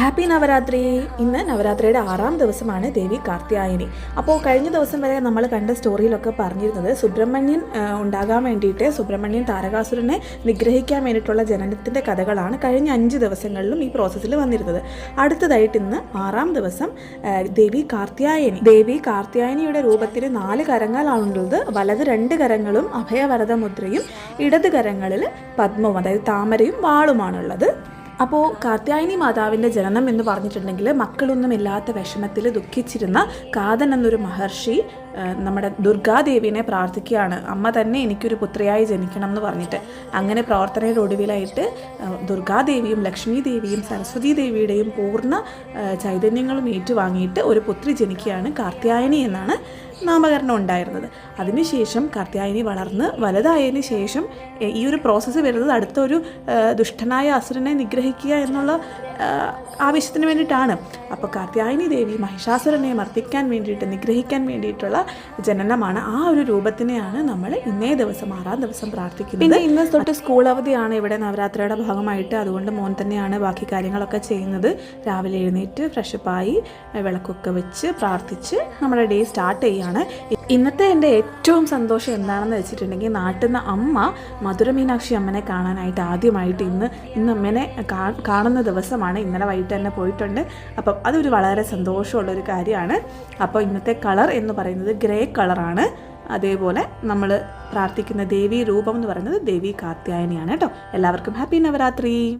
Happy Navaratri. ഇന്ന് നവരാത്രിയുടെ 6ാം ദിവസമാണ് ദേവി കാർത്യായനി. അപ്പോൾ കഴിഞ്ഞ ദിവസം വരെ നമ്മൾ കണ്ട സ്റ്റോറിയിലൊക്കെ പറഞ്ഞിരുന്നത് സുബ്രഹ്മണ്യൻ ഉണ്ടാകാൻ വേണ്ടിയിട്ട് സുബ്രഹ്മണ്യൻ താരകാസുരനെ നിഗ്രഹിക്കാൻ വേണ്ടിയിട്ടുള്ള ജനനത്തിൻ്റെ കഥകളാണ് കഴിഞ്ഞ 5 ദിവസങ്ങളിലും ഈ പ്രോസസ്സിൽ വന്നിരുന്നത്. അടുത്തതായിട്ട് ഇന്ന് 6ാം ദിവസം ദേവി കാർത്യായനിയുടെ രൂപത്തിൽ 4 കരങ്ങളാണുള്ളത്. വലത് 2 കരങ്ങളും അഭയവരദ മുദ്രയും ഇടത് കരങ്ങളിൽ പത്മവും അതായത് താമരയും വാളുമാണുള്ളത്. അപ്പോൾ കാർത്യായനി മാതാവിൻ്റെ ജനനം എന്ന് പറഞ്ഞിട്ടുണ്ടെങ്കിൽ മക്കളൊന്നുമില്ലാത്ത വിഷമത്തിൽ ദുഃഖിച്ചിരുന്ന കാതൻ എന്നൊരു മഹർഷി നമ്മുടെ ദുർഗാദേവിനെ പ്രാർത്ഥിക്കുകയാണ്, അമ്മ തന്നെ എനിക്കൊരു പുത്രിയായി ജനിക്കണം എന്ന് പറഞ്ഞിട്ട്. അങ്ങനെ പ്രാർത്ഥനയുടെ ഒടുവിലായിട്ട് ദുർഗാദേവിയും ലക്ഷ്മി ദേവിയും സരസ്വതി ദേവിയുടെയും പൂർണ്ണ ചൈതന്യങ്ങളും ഏറ്റുവാങ്ങിയിട്ട് ഒരു പുത്രി ജനിക്കുകയാണ്. കാർത്യായനി എന്നാണ് നാമകരണം ഉണ്ടായിരുന്നത്. അതിനുശേഷം കാർത്യായനി വളർന്ന് വലുതായതിനു ശേഷം ഈ ഒരു പ്രോസസ്സ് വരുന്നത് അടുത്തൊരു ദുഷ്ടനായ അസുരനെ നിഗ്രഹിക്കുക എന്നുള്ള ആവശ്യത്തിന് വേണ്ടിയിട്ടാണ്. അപ്പോൾ കാർത്യായനി ദേവി മഹിഷാസുരനെ മർദ്ദിക്കാൻ വേണ്ടിയിട്ട് നിഗ്രഹിക്കാൻ വേണ്ടിയിട്ടുള്ള ജനനമാണ്. ആ ഒരു രൂപത്തിനെയാണ് നമ്മൾ ഇന്നേ ദിവസം 6ാം ദിവസം പ്രാർത്ഥിക്കുന്നത്. പിന്നെ ഇന്ന് തൊട്ട് സ്കൂൾ അവധിയാണ് ഇവിടെ നവരാത്രിയുടെ ഭാഗമായിട്ട്. അതുകൊണ്ട് മോൻ തന്നെയാണ് ബാക്കി കാര്യങ്ങളൊക്കെ ചെയ്യുന്നത്. രാവിലെ എഴുന്നേറ്റ് ഫ്രഷപ്പായി വിളക്കൊക്കെ വെച്ച് പ്രാർത്ഥിച്ച് നമ്മുടെ ഡേ സ്റ്റാർട്ട് ചെയ്യുകയാണ്. ഇന്നത്തെ എൻ്റെ ഏറ്റവും സന്തോഷം എന്താണെന്ന് വെച്ചിട്ടുണ്ടെങ്കിൽ നാട്ടിൽ നിന്ന് അമ്മ മധുര മീനാക്ഷി അമ്മനെ കാണാനായിട്ട് ആദ്യമായിട്ട് ഇന്ന് അമ്മനെ കാണുന്ന ദിവസമാണ്. ഇന്നലെ വൈകിട്ട് തന്നെ പോയിട്ടുണ്ട്. അപ്പം അതൊരു വളരെ സന്തോഷമുള്ളൊരു കാര്യമാണ്. അപ്പോൾ ഇന്നത്തെ കളർ എന്ന് പറയുന്നത് ഗ്രേ കളറാണ്. അതേപോലെ നമ്മൾ പ്രാർത്ഥിക്കുന്ന ദേവി രൂപം എന്ന് പറയുന്നത് ദേവി കാർത്യായനിയാണ് കേട്ടോ. എല്ലാവർക്കും ഹാപ്പി നവരാത്രി.